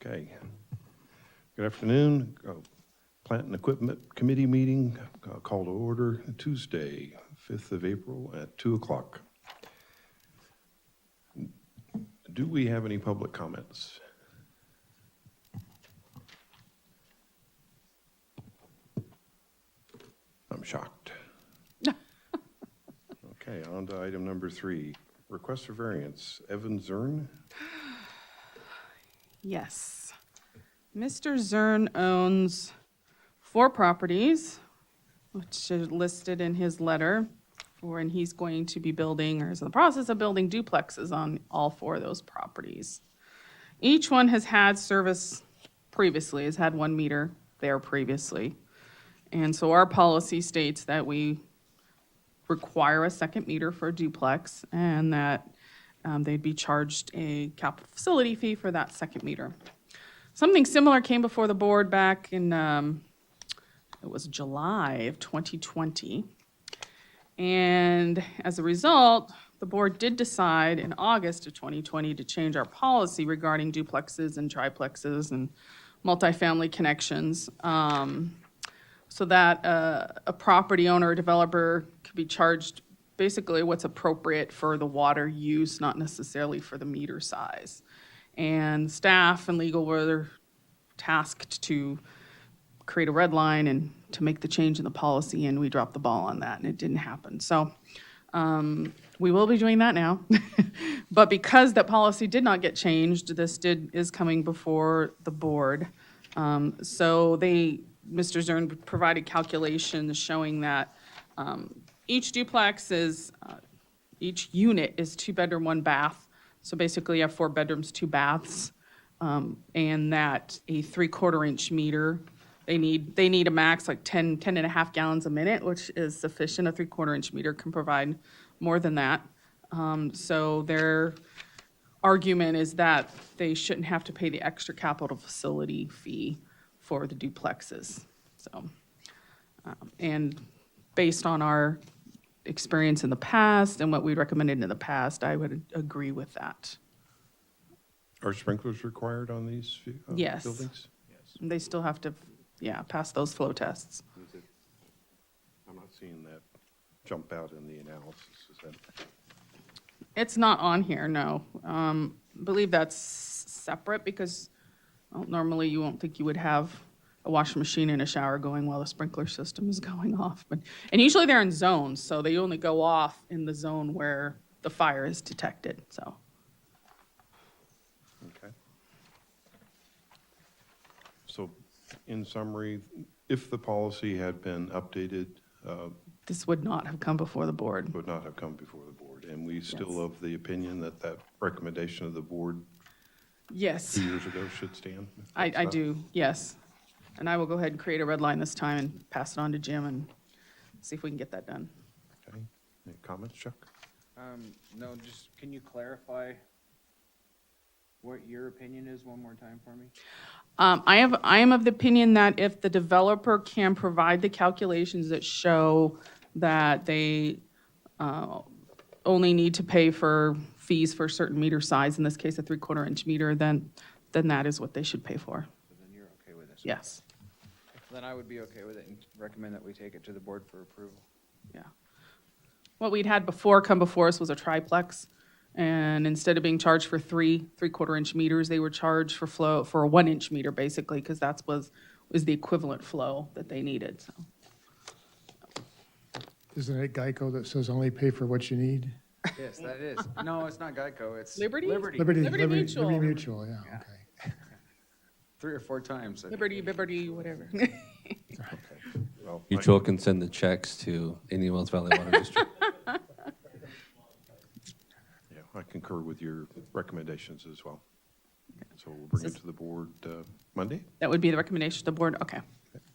Okay. Good afternoon. Plant and Equipment Committee meeting called to order Tuesday, 5th of April at 2 o'clock. Do we have any public comments? I'm shocked. Okay, on to item number 3. Request for variance. Evan Zern. Yes. Mr. Zern owns 4 properties, which is listed in his letter, and he's going to be building, or is in the process of building, duplexes on all 4 of those properties. Each one has had service previously, has had 1 meter there previously. And so our policy states that we require a second meter for a duplex, and that they'd be charged a capital facility fee for that second meter. Something similar came before the board back in, it was July of 2020. And as a result, the board did decide in August of 2020 to change our policy regarding duplexes and triplexes and multifamily connections, so that a property owner or developer could be charged basically what's appropriate for the water use, not necessarily for the meter size. And staff and legal were tasked to create a red line and to make the change in the policy, and we dropped the ball on that, and it didn't happen. So we will be doing that now. But because that policy did not get changed, this is coming before the board. So Mr. Zern provided calculations showing that each duplex is, each unit is 2-bedroom, 1 bath. So basically you have 4 bedrooms, 2 baths, and that a 3/4 inch meter, they need a max like 10 and a half gallons a minute, which is sufficient. A 3/4 inch meter can provide more than that. So their argument is that they shouldn't have to pay the extra capital facility fee for the duplexes. So, and based on our experience in the past and what we recommended in the past, I would agree with that. Are sprinklers required on these Yes. buildings? Yes. They still have to, pass those flow tests. I'm not seeing that jump out in the analysis. Is that? It's not on here, no. I believe that's separate because normally you won't think you would have a washing machine and a shower going while the sprinkler system is going off. And usually they're in zones, so they only go off in the zone where the fire is detected, so. Okay. So in summary, if the policy had been updated, This would not have come before the board. would not have come before the board. And we still Yes. of the opinion that that recommendation of the board Yes, 2 years ago should stand? I do, yes. And I will go ahead and create a red line this time and pass it on to Jim and see if we can get that done. Okay. Any comments, Chuck? No, just, can you clarify what your opinion is one more time for me? I am of the opinion that if the developer can provide the calculations that show that they only need to pay for fees for a certain meter size, in this case a 3/4 inch meter, then that is what they should pay for. So then you're okay with this? Yes, Then I would be okay with it and recommend that we take it to the board for approval. yeah. What we'd had before come before us was a triplex, and instead of being charged for 3/4 inch meters, they were charged for flow, for a 1 inch meter basically, because was the equivalent flow that they needed, so. Isn't it Geico that says only pay for what you need? Yes, that is. No, it's not Geico, it's. Liberty? Liberty. Liberty Mutual. Liberty Mutual, yeah, Yeah. okay. 3 or 4 times. I think. Liberty, whatever. Well, Mutual can send the checks to Indian Wells Valley Water District. Yeah, I concur with your recommendations as well. So we'll bring it to the board Monday? That would be the recommendation to the board, okay.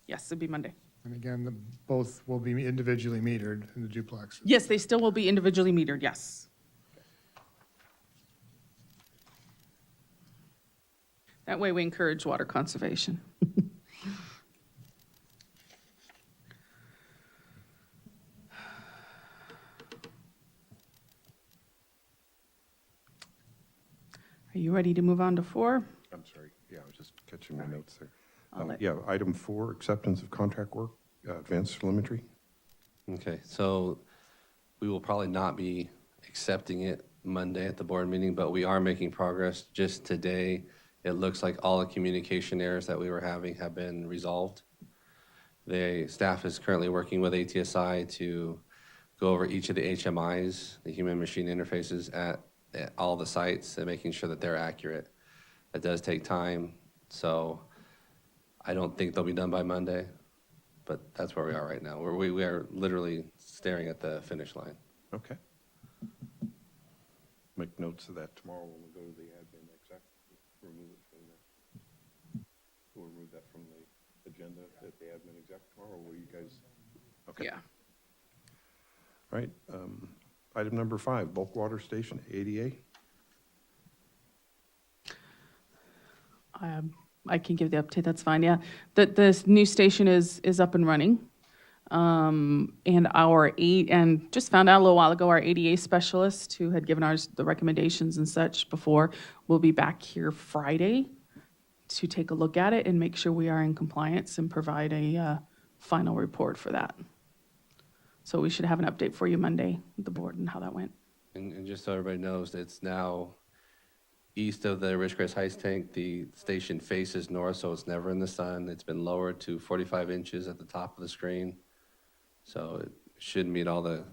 Yes, it'd be Monday. And again, both will be individually metered in the duplex. Yes, they still will be individually metered, yes. That way we encourage water conservation. Are you ready to move on to 4? I'm sorry, yeah, I was just catching my notes there. I'll let- Yeah, item 4, acceptance of contract work, advanced telemetry. Okay, so we will probably not be accepting it Monday at the board meeting, but we are making progress. Just today, it looks like all the communication errors that we were having have been resolved. The staff is currently working with ATSI to go over each of the HMIs, the human-machine interfaces at all the sites and making sure that they're accurate. It does take time, so I don't think they'll be done by Monday, but that's where we are right now. We are literally staring at the finish line. Okay. Make notes of that tomorrow when we go to the admin exec. Remove it from the, we'll remove that from the agenda at the admin exec tomorrow, or will you guys? Okay. Yeah. All right, item number 5, bulk water station, ADA. I can give the update, that's fine, yeah. This new station is up and running. And just found out a little while ago, our ADA specialist who had given ours the recommendations and such before will be back here Friday to take a look at it and make sure we are in compliance and provide a final report for that. So we should have an update for you Monday with the board and how that went. And just so everybody knows, it's now east of the Ridgecrest Heights tank. The station faces north, so it's never in the sun. It's been lowered to 45 inches at the top of the screen. So it should meet all the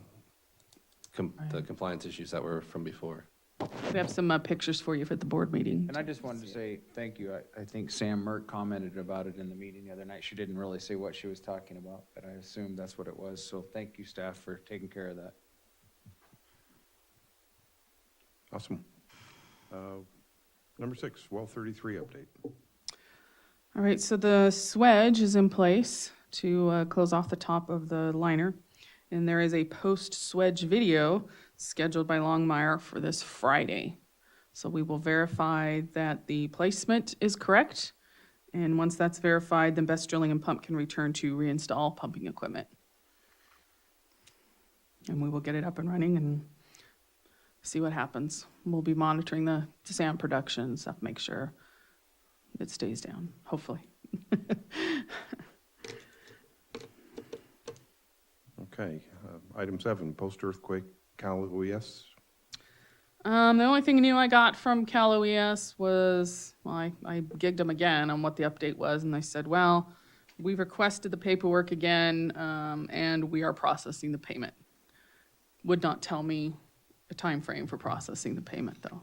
compliance issues that were from before. We have some pictures for you for the board meeting. And I just wanted to say thank you. I think Sam Merck commented about it in the meeting the other night. She didn't really say what she was talking about, but I assumed that's what it was. So thank you, staff, for taking care of that. Awesome. Number 6, well 33 update. All right, so the swedge is in place to close off the top of the liner. And there is a post-swedge video scheduled by Longmire for this Friday. So we will verify that the placement is correct. And once that's verified, then Best Drilling and Pump can return to reinstall pumping equipment. And we will get it up and running and see what happens. We'll be monitoring the sound production and stuff, make sure it stays down, hopefully. Okay, item 7, post-earthquake Cal OES. The only thing new I got from Cal OES was, well, I gigged them again on what the update was, and they said, well, we've requested the paperwork again, and we are processing the payment. Would not tell me a time frame for processing the payment, though.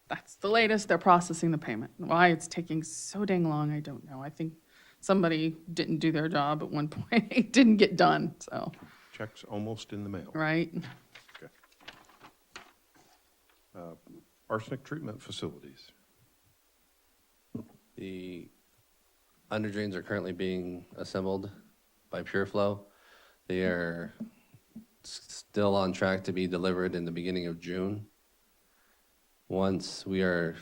That's the latest, they're processing the payment. Why it's taking so dang long, I don't know. I think somebody didn't do their job at one point. It didn't get done, so, Checks almost in the mail. right? Okay. Arsenic treatment facilities. The under drains are currently being assembled by PureFlow. They are still on track to be delivered in the beginning of June. Once we are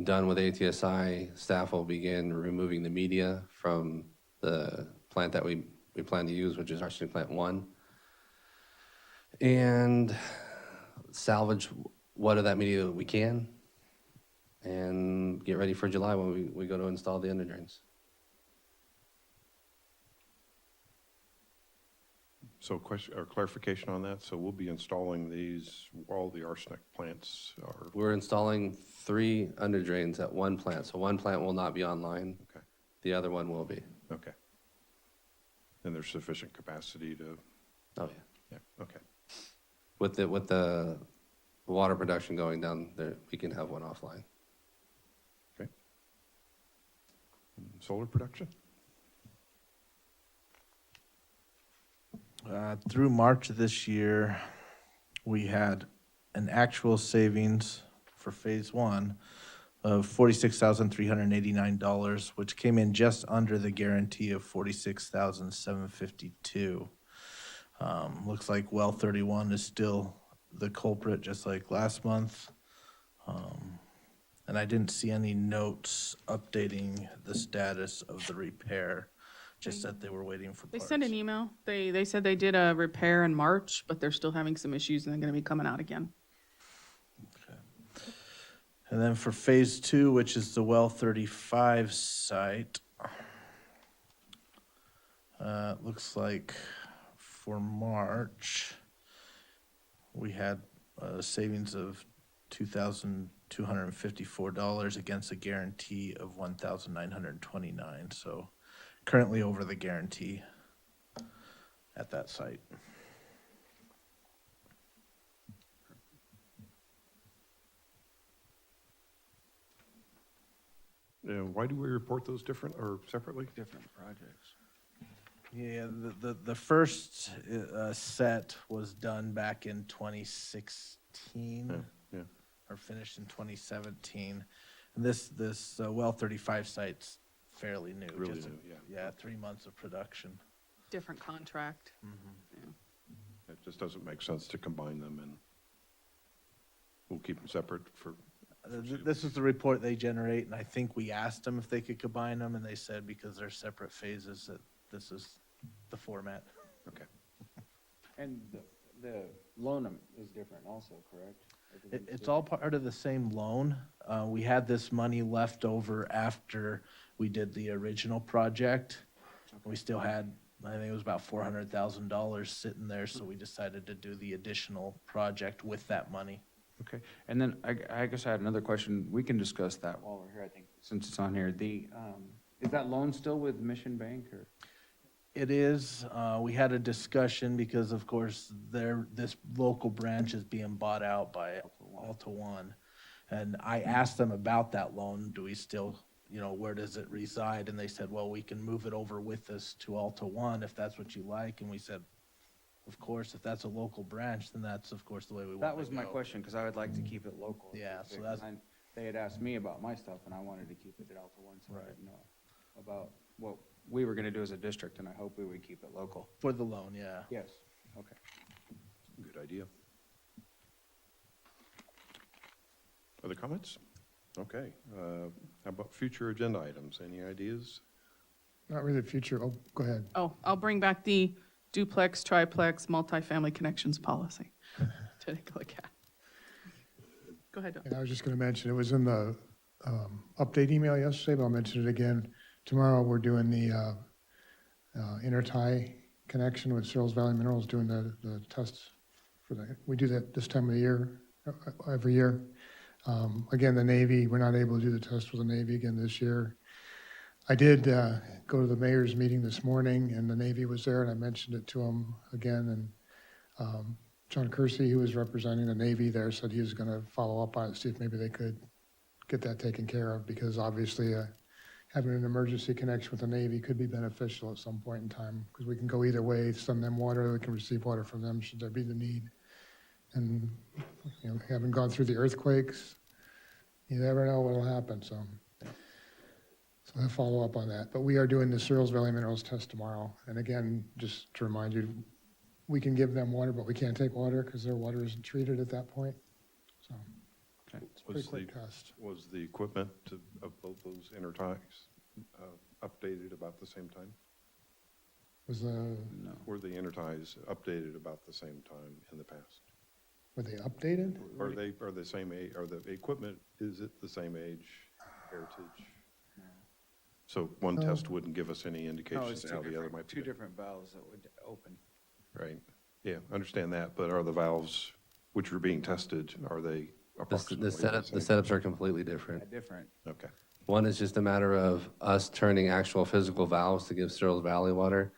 done with ATSI, staff will begin removing the media from the plant that we plan to use, which is Arsenic Plant 1, and salvage what of that media we can, and get ready for July when we go to install the under drains. So question or clarification on that, so we'll be installing these, all the arsenic plants are, We're installing 3 under drains at one plant, so one plant will not be online. okay, The other one will be. okay. And there's sufficient capacity to, Oh, yeah, yeah. okay. With the water production going down there, we can have one offline. Solar production? Through March of this year, we had an actual savings for phase 1 of $46,389, which came in just under the guarantee of $46,752. Looks like well 31 is still the culprit, just like last month. And I didn't see any notes updating the status of the repair, just that they were waiting for They parts. sent an email. They said they did a repair in March, but they're still having some issues and they're gonna be coming out again. And then for phase 2, which is the well 35 site, looks like for March, we had a savings of $2,254 against a guarantee of $1,929. So currently over the guarantee at that site. Why do we report those different or separately? Different projects. Yeah, the first set was done back in 2016. Yeah. Or finished in 2017. And this well 35 site's fairly new. Really just new, yeah. Yeah, 3 months of production. Different contract. It just doesn't make sense to combine them, and we'll keep them separate for, This is the report they generate, and I think we asked them if they could combine them, and they said because they're separate phases that this is the format. okay. And the loan is different also, correct? It's all part of the same loan. We had this money left over after we did the original project. We still had, I think it was about $400,000 sitting there, so we decided to do the additional project with that money. Okay, and then I guess I had another question. We can discuss that while we're here, I think, since it's on here. Is that loan still with Mission Bank or? It is, we had a discussion because of course this local branch is being bought out by Alta One. And I asked them about that loan, do we still, where does it reside? And they said, well, we can move it over with us to Alta One if that's what you like. And we said, of course, if that's a local branch, then that's of course the way we want to go. That was my question, because I would like to keep it local. Yeah, so Because that's- they had asked me about my stuff, and I wanted to keep it at Alta One, so I Right. didn't know about what we were gonna do as a district, and I hope we would keep it local. For the loan, yeah. Yes, okay. Good idea. Other comments? Okay. How about future agenda items? Any ideas? Not really future, oh, go ahead. Oh, I'll bring back the duplex, triplex, multifamily connections policy to take a look at. Go ahead, Don. And I was just going to mention, it was in the update email yesterday, but I'll mention it again. Tomorrow, we're doing the intertie connection with Searles Valley Minerals, doing the tests for we do that this time of the year, every year. Again, the Navy, we're not able to do the test with the Navy again this year. I did go to the mayor's meeting this morning, and the Navy was there, and I mentioned it to him again, and John Kersey, who was representing the Navy there, said he was going to follow up on it, see if maybe they could get that taken care of, because obviously having an emergency connection with the Navy could be beneficial at some point in time, because we can go either way, send them water, we can receive water from them should there be the need. And, having gone through the earthquakes, you never know what'll happen, so I'll follow up on that. But we are doing the Searles Valley Minerals test tomorrow, and again, just to remind you, we can give them water, but we can't take water because their water isn't treated at that point. So it's a pretty quick test. Was the equipment of both those interties updated about the same time? Was No. Were the interties updated about the same time in the past? were they updated? Are the same age, are the equipment, is it the same age, heritage? So one test wouldn't give us any No, indication it's as to how the other might be. two different valves that would open. Right, yeah, understand that, but are the valves which are being tested, are they The approximately setup, the same? setups are completely different. Different. Okay, One is just a matter of us turning actual physical valves to give Searles Valley water.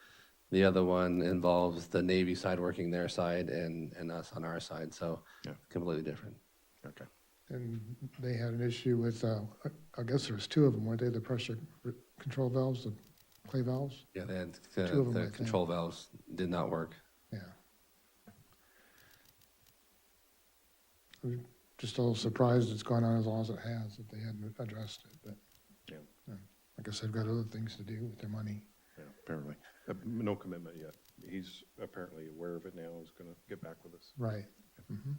The other one involves the Navy side working their side and us on our side, so Yeah. completely different. okay. And they had an issue with, I guess there was two of them, weren't they? The pressure control valves, the clay valves? Yeah, they had, Two of 'em, I the think. control valves did not work. Yeah. I'm just a little surprised it's gone on as long as it has, if they hadn't addressed it, but. Yeah. I guess they've got other things to do with their money. Yeah, apparently. No commitment yet. He's apparently aware of it now, is gonna get back with us. Right. Mhm.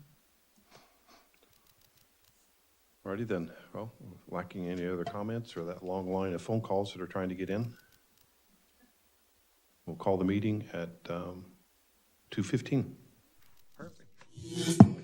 Alrighty then, well, lacking any other comments or that long line of phone calls that are trying to get in? We'll call the meeting at 2:15. Perfect.